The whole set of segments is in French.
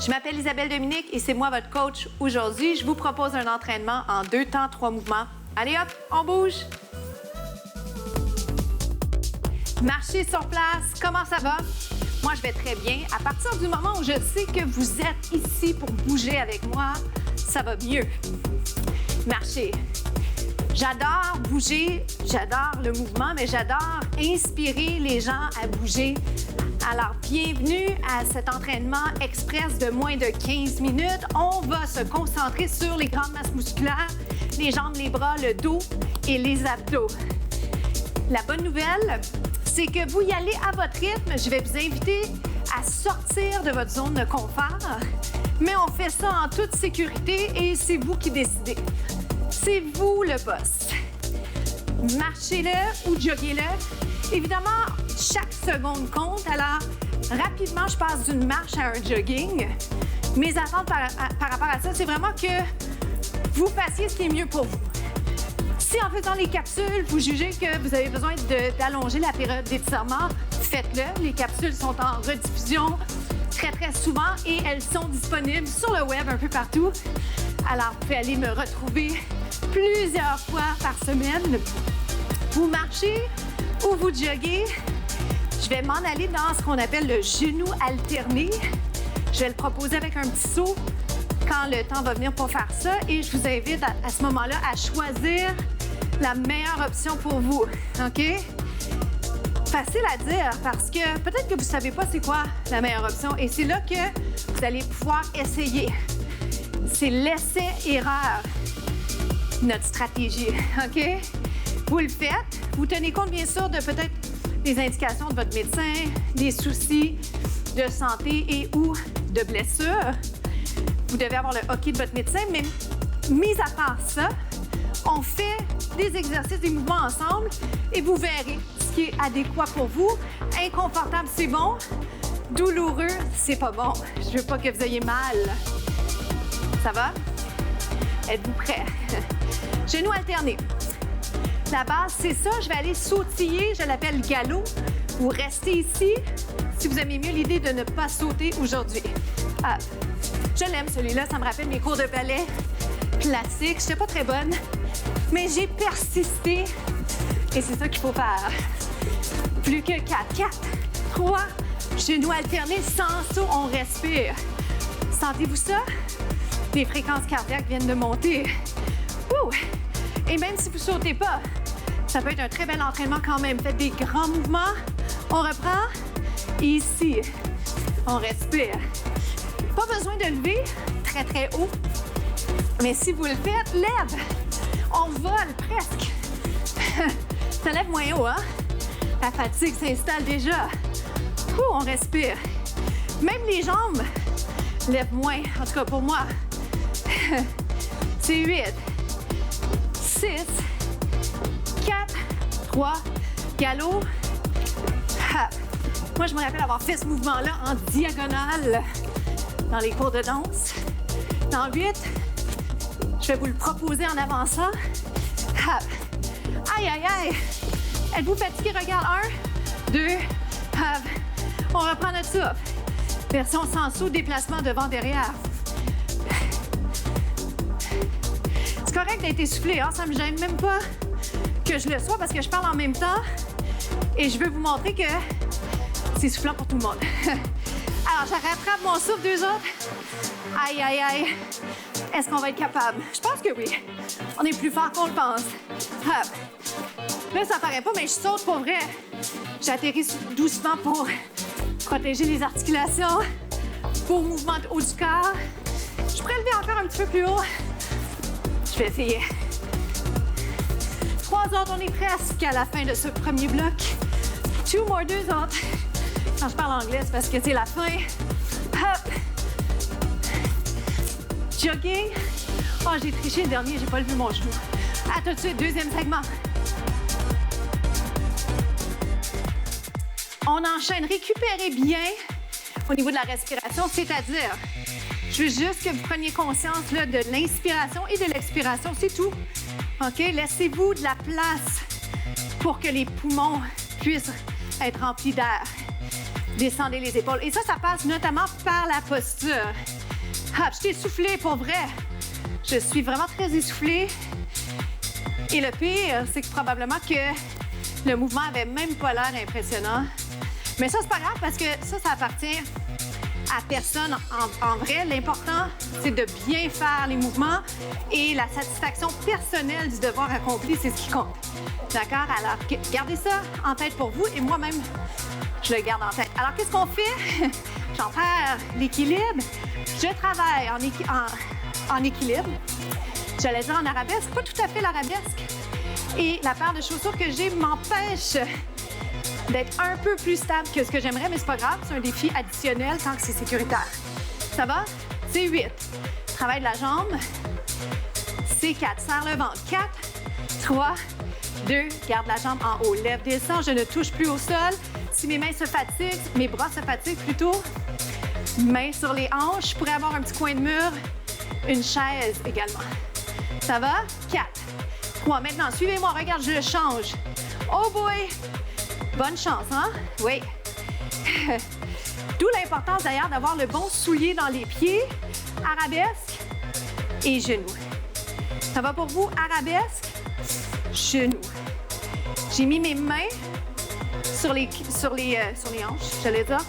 Je m'appelle Isabelle Dominique et c'est moi votre coach aujourd'hui. Je vous propose un entraînement en 2 temps, 3 mouvements. Allez hop, on bouge! Marchez sur place, comment ça va? Moi, je vais très bien. À partir du moment où je sais que vous êtes ici pour bouger avec moi, ça va mieux. Marchez. J'adore bouger, j'adore le mouvement, mais j'adore inspirer les gens à bouger. Alors, bienvenue à cet entraînement express de moins de 15 minutes. On va se concentrer sur les grandes masses musculaires, les jambes, les bras, le dos et les abdos. La bonne nouvelle, c'est que vous y allez à votre rythme. Je vais vous inviter à sortir de votre zone de confort, mais on fait ça en toute sécurité et c'est vous qui décidez. C'est vous le boss. Marchez-le ou joguez-le. Évidemment, chaque seconde compte. Alors, rapidement, je passe d'une marche à un jogging. Mes attentes par rapport à ça, c'est vraiment que vous fassiez ce qui est mieux pour vous. Si en faisant les capsules, vous jugez que vous avez besoin d'allonger la période d'étirement, faites-le. Les capsules sont en rediffusion très souvent et elles sont disponibles sur le web un peu partout. Alors, vous pouvez aller me retrouver plusieurs fois par semaine. Vous marchez ou vous joguez. Je vais m'en aller dans ce qu'on appelle le genou alterné. Je vais le proposer avec un petit saut quand le temps va venir pour faire ça. Et je vous invite à ce moment-là à choisir la meilleure option pour vous. OK? Facile à dire parce que peut-être que vous ne savez pas c'est quoi la meilleure option. Et c'est là que vous allez pouvoir essayer. C'est l'essai-erreur, notre stratégie. OK? Vous le faites. Vous tenez compte, bien sûr, de peut-être des indications de votre médecin, des soucis de santé et ou de blessures. Vous devez avoir le hockey de votre médecin, mais mis à part ça, on fait des exercices, des mouvements ensemble et vous verrez ce qui est adéquat pour vous. Inconfortable, c'est bon. Douloureux, c'est pas bon. Je veux pas que vous ayez mal. Ça va? Êtes-vous prêts? Genoux alternés. La base, c'est ça. Je vais aller sautiller. Je l'appelle galop. Vous restez ici si vous aimez mieux l'idée de ne pas sauter aujourd'hui. Ah, je l'aime celui-là. Ça me rappelle mes cours de ballet classiques. Je n'étais pas très bonne, mais j'ai persisté. Et c'est ça qu'il faut faire. Plus que 4. 4, 3, genoux alternés. Sans saut, on respire. Sentez-vous ça? Les fréquences cardiaques viennent de monter. Ouh! Et même si vous ne sautez pas, ça peut être un très bel entraînement quand même. Faites des grands mouvements. On reprend. Ici, on respire. Pas besoin de lever très haut. Mais si vous le faites, lève. On vole presque. Ça lève moins haut, hein? La fatigue s'installe déjà. Ouh, on respire. Même les jambes lèvent moins. En tout cas, pour moi. C'est 8, 6, 4, 3, galop. Hop. Moi, je me rappelle avoir fait ce mouvement-là en diagonale dans les cours de danse. Dans 8, je vais vous le proposer en avançant. Hop. Aïe, aïe, aïe. Êtes-vous fatigué? Regarde. 1, 2, hop. On reprend notre souffle. Version sans saut, déplacement devant, derrière. C'est correct d'être essoufflé, hein? Ça me gêne même pas que je le sois parce que je parle en même temps et je veux vous montrer que c'est soufflant pour tout le monde. Alors, je rattrape mon souffle, 2 autres. Aïe, aïe, aïe. Est-ce qu'on va être capable? Je pense que oui. On est plus fort qu'on le pense. Hop. Là, ça paraît pas, mais je saute pour vrai. J'atterris doucement pour protéger les articulations, pour mouvement de haut du corps. Je pourrais lever encore un petit peu plus haut. Je vais essayer. 3 autres, on est presque à la fin de ce premier bloc. 2 more, 2 autres. Quand je parle anglais, c'est parce que c'est la fin. Hop. Jogging. Oh, j'ai triché le dernier, j'ai pas levé mon genou. À tout de suite, deuxième segment. On enchaîne. Récupérez bien au niveau de la respiration, c'est-à-dire, je veux juste que vous preniez conscience là, de l'inspiration et de l'expiration, c'est tout. OK? Laissez-vous de la place pour que les poumons puissent être remplis d'air. Descendez les épaules. Et ça passe notamment par la posture. Ah, je suis essoufflée pour vrai. Je suis vraiment très essoufflée. Et le pire, c'est que probablement que le mouvement avait même pas l'air impressionnant. Mais ça, c'est pas grave parce que ça appartient à personne en vrai. L'important, c'est de bien faire les mouvements et la satisfaction personnelle du devoir accompli, c'est ce qui compte. D'accord? Alors, gardez ça en tête pour vous et moi-même, je le garde en tête. Alors, qu'est-ce qu'on fait? J'en perds l'équilibre. Je travaille en équilibre. J'allais dire en arabesque, pas tout à fait l'arabesque. Et la paire de chaussures que j'ai m'empêche d'être un peu plus stable que ce que j'aimerais, mais c'est pas grave, c'est un défi additionnel tant que c'est sécuritaire. Ça va? C'est 8. Travail de la jambe. C'est 4. Serre le ventre. 4, 3, 2. Garde la jambe en haut. Lève, descend. Je ne touche plus au sol. Si mes mains se fatiguent, mes bras se fatiguent plutôt, mains sur les hanches. Je pourrais avoir un petit coin de mur, une chaise également. Ça va? 4, 3. Maintenant, suivez-moi. Regarde, je change. Oh boy! Bonne chance, hein? Oui. D'où l'importance d'ailleurs d'avoir le bon soulier dans les pieds, arabesque et genoux. Ça va pour vous? Arabesque, genoux. J'ai mis mes mains sur les hanches, j'allais dire,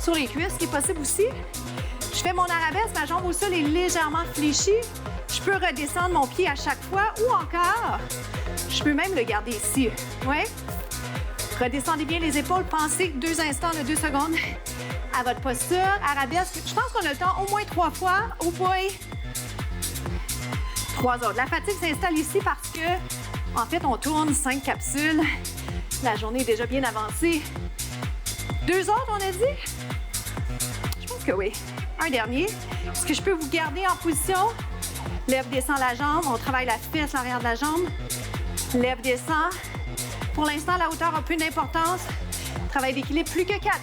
sur les cuisses, ce qui est possible aussi. Je fais mon arabesque, ma jambe au sol est légèrement fléchie. Je peux redescendre mon pied à chaque fois ou encore, je peux même le garder ici. Ouais. Redescendez bien les épaules. Pensez 2 instants de 2 secondes à votre posture. Arabesque, je pense qu'on a le temps au moins 3 fois. Oh boy! 3 autres. La fatigue s'installe ici parce que, en fait, on tourne 5 capsules. La journée est déjà bien avancée. 2 autres, on a dit? Je pense que oui. Un dernier. Est-ce que je peux vous garder en position? Lève, descend la jambe. On travaille la fesse, l'arrière de la jambe. Lève, descend. Pour l'instant, la hauteur a peu d'importance. Travail d'équilibre, plus que 4.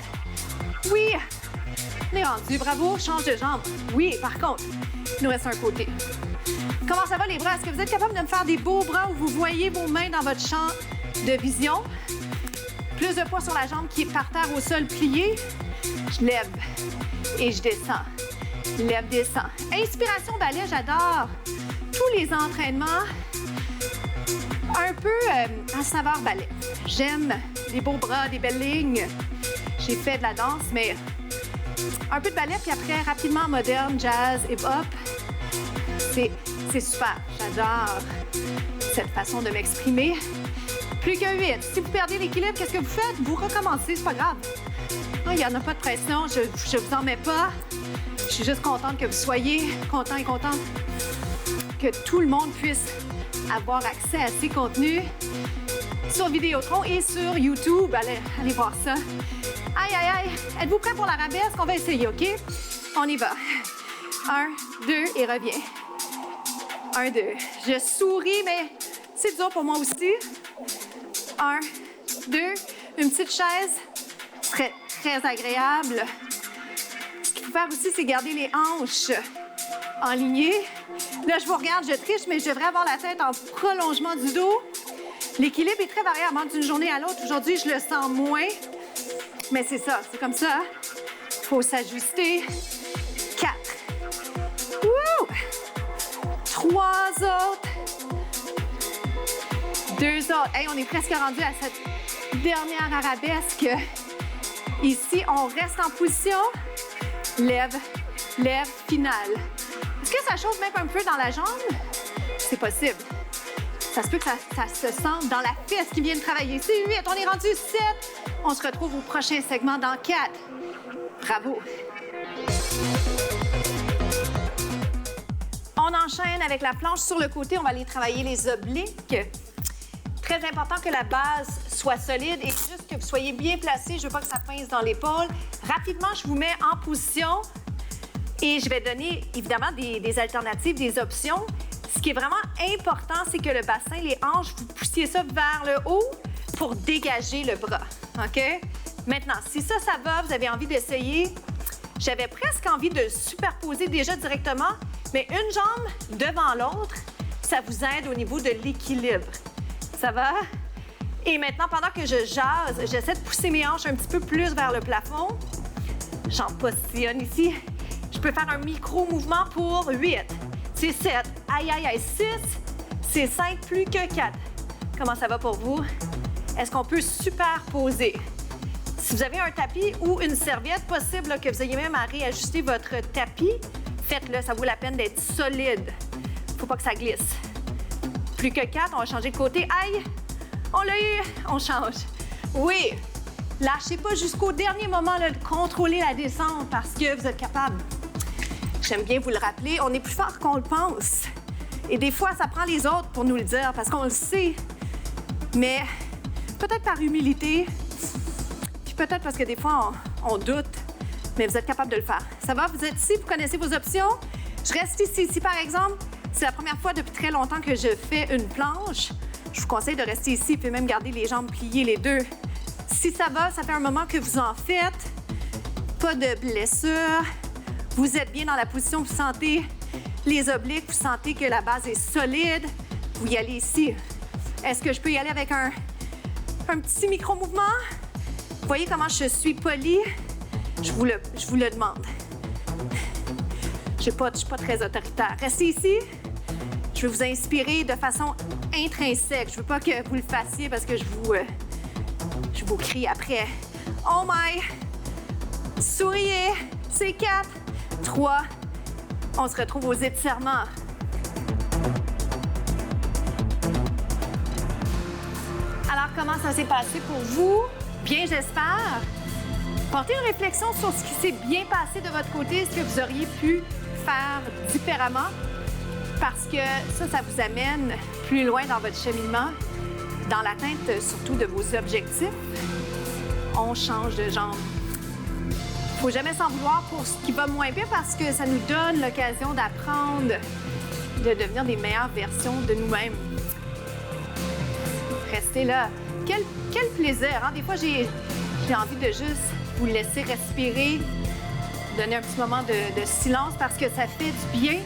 Oui! On est rendu. Bravo. Change de jambe. Oui, par contre, il nous reste un côté. Comment ça va les bras? Est-ce que vous êtes capable de me faire des beaux bras où vous voyez vos mains dans votre champ de vision? Plus de poids sur la jambe qui est par terre au sol plié. Je lève et je descends. Lève, descends. Inspiration, balai, j'adore. Tous les entraînements un peu à saveur ballet. J'aime les beaux bras, des belles lignes. J'ai fait de la danse, mais un peu de ballet, puis après, rapidement, moderne, jazz, hip-hop. C'est super. J'adore cette façon de m'exprimer. Plus que 8. Si vous perdez l'équilibre, qu'est-ce que vous faites? Vous recommencez, c'est pas grave. Il n'y en a pas de pression, je vous en mets pas. Je suis juste contente que vous soyez contents et contentes que tout le monde puisse avoir accès à ces contenus sur Vidéotron et sur YouTube. Allez voir ça. Aïe, aïe, aïe. Êtes-vous prêts pour l'arabesque? On va essayer, OK? On y va. 1, 2 et reviens. 1, 2. Je souris, mais c'est dur pour moi aussi. 1, 2. Une petite chaise serait très agréable. Ce qu'il faut faire aussi, c'est garder les hanches enlignées. Là, je vous regarde, je triche, mais je devrais avoir la tête en prolongement du dos. L'équilibre est très variable d'une journée à l'autre. Aujourd'hui, je le sens moins. Mais c'est ça, c'est comme ça. Il faut s'ajuster. 4. Wouh! 3 autres. 2 autres. Hey, on est presque rendu à cette dernière arabesque. Ici, on reste en position. Lève, lève, finale. Est-ce que ça chauffe même un peu dans la jambe? C'est possible. Ça se peut que ça se sente dans la fesse qui vient de travailler. C'est 8, on est rendu 7. On se retrouve au prochain segment dans 4. Bravo. On enchaîne avec la planche sur le côté. On va aller travailler les obliques. Très important que la base soit solide et juste que vous soyez bien placé. Je veux pas que ça pince dans l'épaule. Rapidement, je vous mets en position et je vais donner évidemment des alternatives, des options. Ce qui est vraiment important, c'est que le bassin, les hanches, vous poussiez ça vers le haut pour dégager le bras. OK? Maintenant, si ça va, vous avez envie d'essayer, j'avais presque envie de superposer déjà directement, mais une jambe devant l'autre, ça vous aide au niveau de l'équilibre. Ça va? Et maintenant, pendant que je jase, j'essaie de pousser mes hanches un petit peu plus vers le plafond. J'en positionne ici. Je peux faire un micro-mouvement pour 8. C'est 7. Aïe, aïe, aïe. 6. C'est 5, plus que 4. Comment ça va pour vous? Est-ce qu'on peut superposer? Si vous avez un tapis ou une serviette, possible là, que vous ayez même à réajuster votre tapis, faites-le. Ça vaut la peine d'être solide. Faut pas que ça glisse. Plus que 4, on va changer de côté. Aïe! On l'a eu! On change. Oui! Lâchez pas jusqu'au dernier moment là, de contrôler la descente parce que vous êtes capable. J'aime bien vous le rappeler, on est plus fort qu'on le pense. Et des fois, ça prend les autres pour nous le dire parce qu'on le sait. Mais peut-être par humilité, puis peut-être parce que des fois, on doute, mais vous êtes capable de le faire. Ça va? Vous êtes ici, vous connaissez vos options. Je reste ici, par exemple. C'est la première fois depuis très longtemps que je fais une planche. Je vous conseille de rester ici, puis même garder les jambes pliées les deux. Si ça va, ça fait un moment que vous en faites. Pas de blessure. Vous êtes bien dans la position, vous sentez les obliques, vous sentez que la base est solide. Vous y allez ici. Est-ce que je peux y aller avec un petit micro-mouvement? Vous voyez comment je suis polie? Je vous le demande. Je suis pas très autoritaire. Restez ici. Je vais vous inspirer de façon intrinsèque. Je veux pas que vous le fassiez parce que je vous crie après. Oh my! Souriez. C'est 4, 3. On se retrouve aux étirements. Alors, comment ça s'est passé pour vous? Bien, j'espère. Portez une réflexion sur ce qui s'est bien passé de votre côté, ce que vous auriez pu faire différemment, parce que ça vous amène plus loin dans votre cheminement, dans l'atteinte surtout de vos objectifs. On change de jambe. Il ne faut jamais s'en vouloir pour ce qui va moins bien parce que ça nous donne l'occasion d'apprendre, de devenir des meilleures versions de nous-mêmes. Restez là. Quel plaisir, hein? Des fois, j'ai envie de juste vous laisser respirer, donner un petit moment de silence parce que ça fait du bien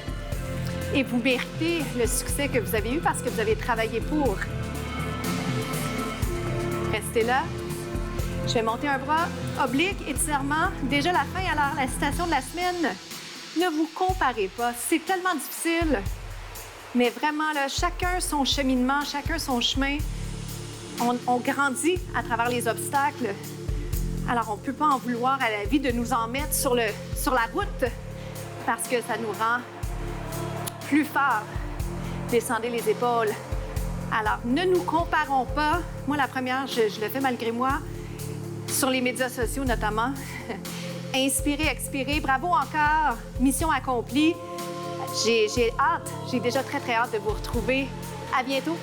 et vous méritez le succès que vous avez eu parce que vous avez travaillé pour. Restez là. Je vais monter un bras, oblique, étirement. Déjà la fin, alors la citation de la semaine. Ne vous comparez pas. C'est tellement difficile. Mais vraiment, là, chacun son cheminement, chacun son chemin. On grandit à travers les obstacles. Alors, on ne peut pas en vouloir à la vie de nous en mettre sur la route parce que ça nous rend plus forts. Descendez les épaules. Alors, ne nous comparons pas. Moi, la première, je le fais malgré moi, sur les médias sociaux notamment. Inspirez, expirez. Bravo encore. Mission accomplie. J'ai hâte, j'ai déjà très, très hâte de vous retrouver. À bientôt.